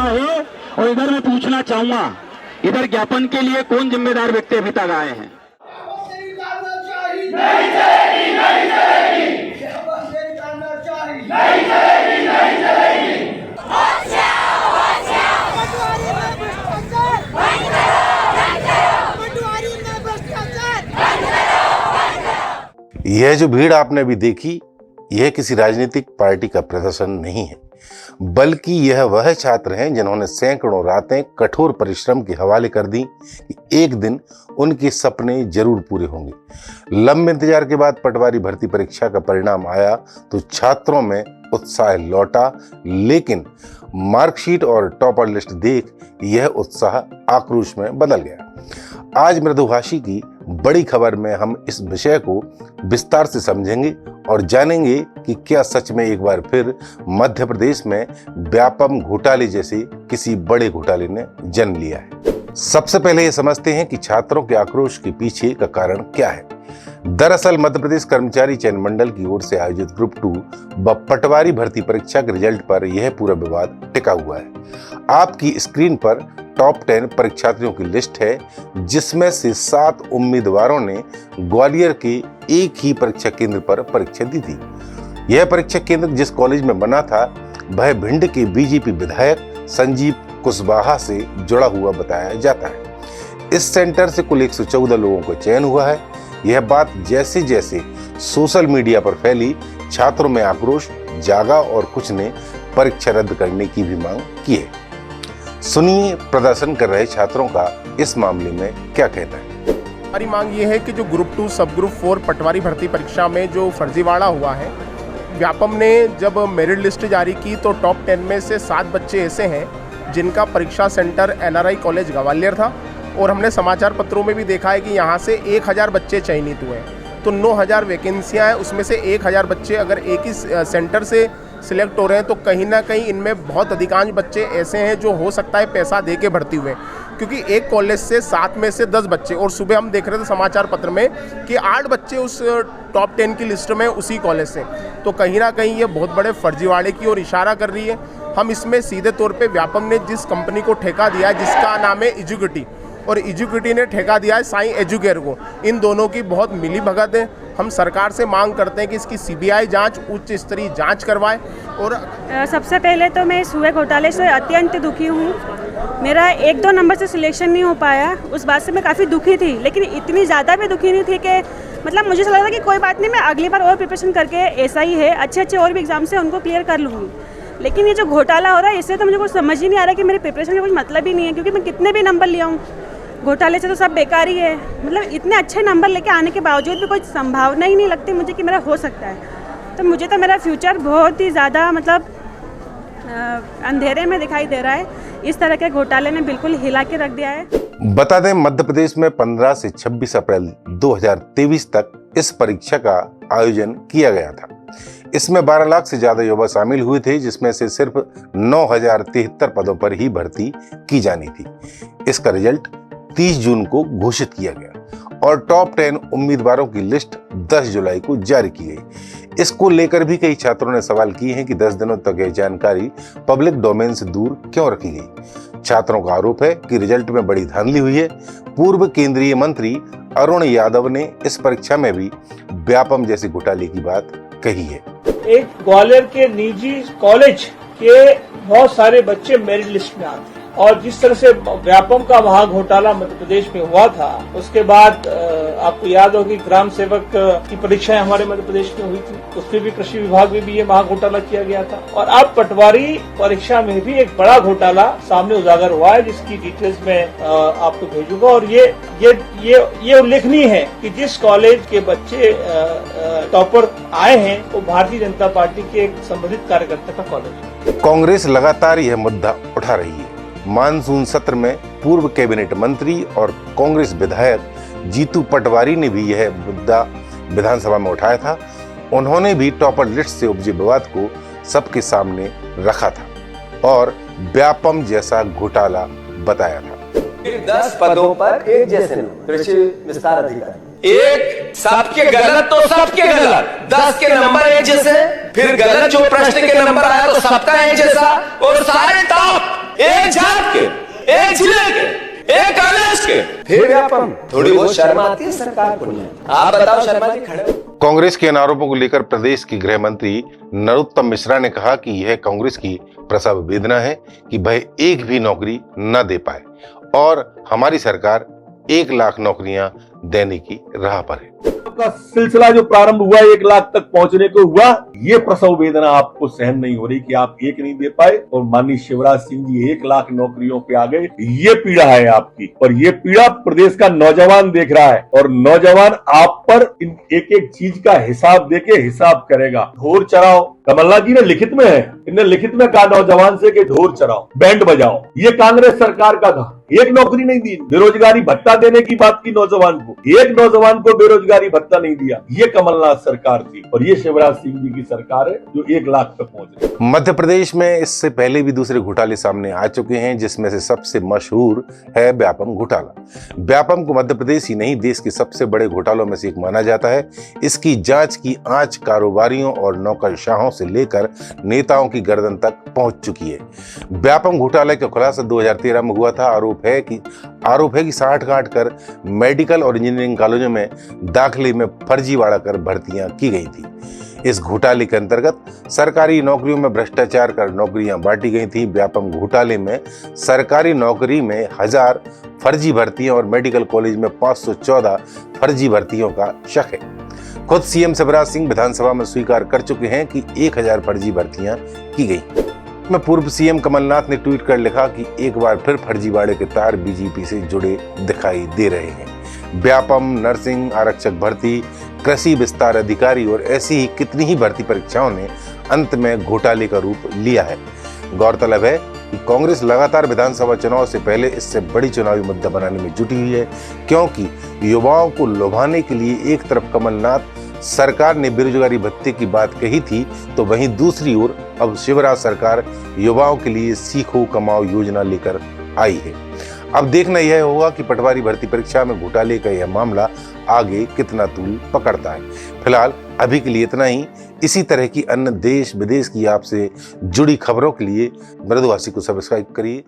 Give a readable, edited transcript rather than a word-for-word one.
है। और इधर मैं पूछना चाहूंगा, इधर ज्ञापन के लिए कौन जिम्मेदार व्यक्ति अभी तक आए हैं? यह जो भीड़ आपने अभी देखी, यह किसी राजनीतिक पार्टी का प्रदर्शन नहीं है, बल्कि यह वह छात्र हैं जिन्होंने सैकड़ों रातें कठोर परिश्रम के हवाले कर दी कि एक दिन उनके सपने जरूर पूरे होंगे। लंबे इंतजार के बाद पटवारी भर्ती परीक्षा का परिणाम आया तो छात्रों में उत्साह लौटा, लेकिन मार्कशीट और टॉपर लिस्ट देख यह उत्साह आक्रोश में बदल गया। आज मृदुभाषी की बड़ी खबर में हम इस विषय को विस्तार से समझेंगे और जानेंगे कि क्या सच में एक बार फिर मध्य प्रदेश में व्यापम घोटाले जैसे किसी बड़े घोटाले ने जन्म लिया है। सबसे पहले ये समझते हैं कि छात्रों के आक्रोश के पीछे का कारण क्या है। दरअसल मध्य प्रदेश कर्मचारी चयन मंडल की ओर से आयोजित ग्रुप 2 व पटवारी भर्ती परीक्षा के रिजल्ट पर यह पूरा विवाद टिका हुआ है। आपकी स्क्रीन पर टॉप 10 परीक्षार्थियों की लिस्ट है, जिसमें से 7 उम्मीदवारों ने ग्वालियर के एक ही परीक्षा केंद्र पर परीक्षा दी थी। यह परीक्षा केंद्र जिस कॉलेज में बना था वह भिंड के बीजेपी विधायक संजीव कुशवाहा से जुड़ा हुआ बताया जाता है। इस सेंटर से कुल 114 लोगों का चयन हुआ है। यह बात जैसे जैसे सोशल मीडिया पर फैली, छात्रों में आक्रोश जागा और कुछ ने परीक्षा रद्द करने की भी मांग की है। सुनिए प्रदर्शन कर रहे छात्रों का इस मामले में क्या कहना है। हमारी मांग ये है कि जो ग्रुप 2 सब ग्रुप 4 पटवारी भर्ती परीक्षा में जो फर्जीवाड़ा हुआ है, व्यापम ने जब मेरिट लिस्ट जारी की तो टॉप 10 में से 7 बच्चे ऐसे हैं जिनका परीक्षा सेंटर NRI कॉलेज ग्वालियर था, और हमने समाचार पत्रों में भी देखा है कि यहाँ से 1000 बच्चे चयनित हुए हैं। तो 9000 वैकेंसियाँ हैं, उसमें से 1000 बच्चे अगर एक ही सेंटर से सिलेक्ट हो रहे हैं तो कहीं ना कहीं इनमें बहुत अधिकांश बच्चे ऐसे हैं जो हो सकता है पैसा दे के भर्ती हुए, क्योंकि एक कॉलेज से 7 में से 10 बच्चे, और सुबह हम देख रहे थे समाचार पत्र में कि 8 बच्चे उस टॉप 10 की लिस्ट में उसी कॉलेज से। तो कहीं ना कहीं ये बहुत बड़े फर्जीवाड़े की ओर इशारा कर रही है। हम इसमें सीधे तौर पे व्यापम ने जिस कंपनी को ठेका दिया है जिसका नाम है एजुकिटी, और एजुकिटी ने ठेका दिया है साई एजुकेयर को, इन दोनों की बहुत मिली भगत है। हम सरकार से मांग करते हैं कि इसकी CBI जांच, उच्च स्तरीय जांच करवाए। और सबसे पहले तो मैं इस हुए घोटाले से अत्यंत दुखी हूँ। मेरा 1-2 नंबर से सिलेक्शन नहीं हो पाया, उस बात से मैं काफ़ी दुखी थी, लेकिन इतनी ज़्यादा भी दुखी नहीं थी कि मतलब मुझे लगा था कि कोई बात नहीं, मैं अगली बार और प्रिपरेशन करके ऐसा ही है अच्छे और भी एग्जाम से उनको क्लियर कर लूँगी। लेकिन ये जो घोटाला हो रहा है इससे तो मुझे कुछ समझ ही नहीं आ रहा कि मेरे प्रिपरेशन का कुछ मतलब ही नहीं है, क्योंकि मैं कितने भी नंबर ले आऊँ, घोटाले से तो सब बेकार ही है। मतलब इतने अच्छे नंबर लेके आने के बावजूद भी कोई संभावना ही नहीं लगती मुझे कि मेरा हो सकता है। तो मुझे तो मेरा फ्यूचर बहुत ही ज़्यादा मतलब अंधेरे में दिखाई दे रहा है। इस तरह के घोटाले ने बिल्कुल हिला के रख दिया है। बता दें, मध्य प्रदेश में 15 से 26 अप्रैल 2023 तक इस परीक्षा का आयोजन किया गया था। इसमें 12 लाख से ज्यादा युवा शामिल हुए थे, जिसमें से सिर्फ 9073 पदों पर ही भर्ती की जानी थी। इसका रिजल्ट 30 जून को घोषित किया गया और टॉप 10 उम्मीदवारों की लिस्ट 10 जुलाई को जारी की गई। इसको लेकर भी कई छात्रों ने सवाल किए हैं कि 10 दिनों तक यह जानकारी पब्लिक डोमेन से दूर क्यों रखी गई। छात्रों का आरोप है कि रिजल्ट में बड़ी धांधली हुई है। पूर्व केंद्रीय मंत्री अरुण यादव ने इस परीक्षा में भी व्यापम जैसे घोटाले की बात कही है। एक ग्वालियर के निजी कॉलेज के बहुत सारे बच्चे मेरिट लिस्ट में आते हैं, और जिस तरह से व्यापम का महा घोटाला मध्य प्रदेश में हुआ था, उसके बाद आपको याद होगी ग्राम सेवक की परीक्षाएं हमारे मध्य प्रदेश में हुई थी, उसमें भी कृषि विभाग में भी ये महा घोटाला किया गया था। और अब पटवारी परीक्षा में भी एक बड़ा घोटाला सामने उजागर हुआ है, जिसकी डिटेल्स में आपको भेजूंगा। और ये उल्लेखनीय है कि जिस कॉलेज के बच्चे टॉपर आए हैं वो भारतीय जनता पार्टी के एक संबंधित कार्यकर्ता का कॉलेज है। कांग्रेस लगातार यह मुद्दा उठा रही है। मानसून सत्र में पूर्व कैबिनेट मंत्री और कांग्रेस विधायक जीतू पटवारी ने भी यह मुद्दा विधानसभा में उठाया था। उन्होंने भी टॉपर लिस्ट से उपजे विवाद को सबके सामने रखा था और व्यापम जैसा घोटाला बताया था। 10 पदों पर एक जैसे कृषि विस्तार अधिकारी, एक सबके गलत तो सबके गलत, 10 के नंबर एक जैसे, फिर गलत जो प्रश्न के नंबर आया तो सबका एक जैसा, और सारे टॉप एक फिर व्यापम। थोड़ी बहुत शर्म आती है सरकार को नहीं? आप बताओ शर्मा जी, खड़े हो। कांग्रेस के इन आरोपों को लेकर प्रदेश के गृह मंत्री नरोत्तम मिश्रा ने कहा कि यह कांग्रेस की प्रसव वेदना है कि वह एक भी नौकरी न दे पाए और हमारी सरकार 1 लाख नौकरियां देने की राह पर है। का सिलसिला जो प्रारंभ हुआ 1 लाख तक पहुंचने को हुआ, ये प्रसव वेदना आपको सहन नहीं हो रही कि आप एक नहीं दे पाए और माननीय शिवराज सिंह जी 1 लाख नौकरियों पे आ गए। ये पीड़ा है आपकी और ये पीड़ा प्रदेश का नौजवान देख रहा है और नौजवान आप पर इन एक एक चीज का हिसाब देके हिसाब करेगा। ढोर चराओ, कमलनाथ जी ने लिखित में है, इन्हें लिखित में कहा नौजवान से कि ढोर चराओ, बैंड बजाओ। ये कांग्रेस सरकार का था। एक नौकरी नहीं दी, बेरोजगारी भत्ता देने की बात की नौजवान को, एक नौजवान को बेरोजगारी भत्ता नहीं दिया। ये कमलनाथ सरकार थी और ये शिवराज सिंह जी की सरकार है जो 1 लाख तक पहुंच रही। मध्य प्रदेश में इससे पहले भी दूसरे घोटाले सामने आ चुके हैं, जिसमें से सबसे मशहूर है व्यापम घोटाला। व्यापम को मध्य प्रदेश ही नहीं देश के सबसे बड़े घोटालों में से एक माना जाता है। इसकी जांच की आंच कारोबारियों और नौकरशाहों से लेकर नेताओं की गर्दन तक पहुंच चुकी है। व्यापम घोटाले का खुलासा 2013 में हुआ था। आरोप है कि साठ गांठ कर मेडिकल और इंजीनियरिंग कॉलेजों में दाखिले में फर्जीवाड़ा कर भर्तियां की गई थी। इस घोटाले के अंतर्गत सरकारी नौकरियों में भ्रष्टाचार कर नौकरियां बांटी गई थी। व्यापम घोटाले में सरकारी नौकरी में 1000 फर्जी भर्तियां और मेडिकल कॉलेज में 514 फर्जी भर्तियों का शक है। खुद सीएम शिवराज सिंह विधानसभा में स्वीकार कर चुके हैं कि 1000 फर्जी भर्तियां की गई। में पूर्व सीएम कमलनाथ ने ट्वीट कर लिखा कि एक बार फिर फर्जीवाड़े के तार बीजेपी से जुड़े दिखाई दे रहे हैं। व्यापम, नर्सिंग, आरक्षक भर्ती, कृषि विस्तार अधिकारी और ऐसी ही कितनी ही भर्ती परीक्षाओं ने अंत में घोटाले का रूप लिया है। गौरतलब है कि कांग्रेस लगातार विधानसभा चुनाव से पहले इससे बड़ी चुनावी मुद्दा बनाने में जुटी हुई है, क्योंकि युवाओं को लुभाने के लिए एक तरफ कमलनाथ सरकार ने बेरोजगारी भत्ते की बात कही थी, तो वहीं दूसरी ओर अब शिवराज सरकार युवाओं के लिए सीखो कमाओ योजना लेकर आई है। अब देखना यह होगा कि पटवारी भर्ती परीक्षा में घोटाले का यह मामला आगे कितना तूल पकड़ता है। फिलहाल अभी के लिए इतना ही। इसी तरह की अन्य देश विदेश की आपसे जुड़ी खबरों के लिए मृदुभाषी को सब्सक्राइब करिए।